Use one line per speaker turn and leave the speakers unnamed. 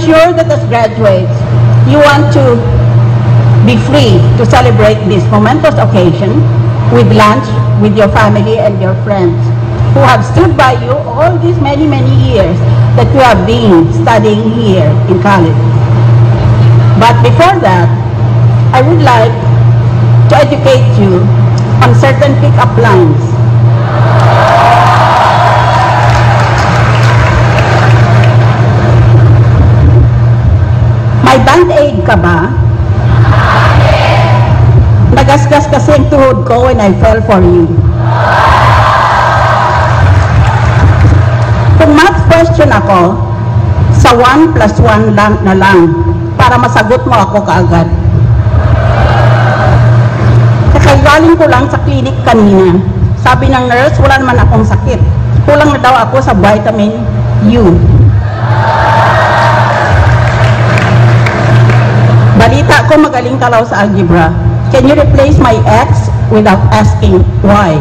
sure that as graduates, you want to be free to celebrate this momentous occasion with lunch with your family and your friends who have stood by you all these many, many years that you have been studying here in college. But before that, I would like to educate you on certain pick-up lines. May band-aid ka ba? Nagasgas kasi ang tuhod ko when I fell for you. Kung math question ako, sa 1 plus 1 lang na lang para masagot mo ako kaagad. Kakagaling ko lang sa clinic kanina. Sabi ng nurse, wala naman akong sakit. Kulang na daw ako sa vitamin U. Balita ko magaling ka raw sa algebra. Can you replace my X without asking why?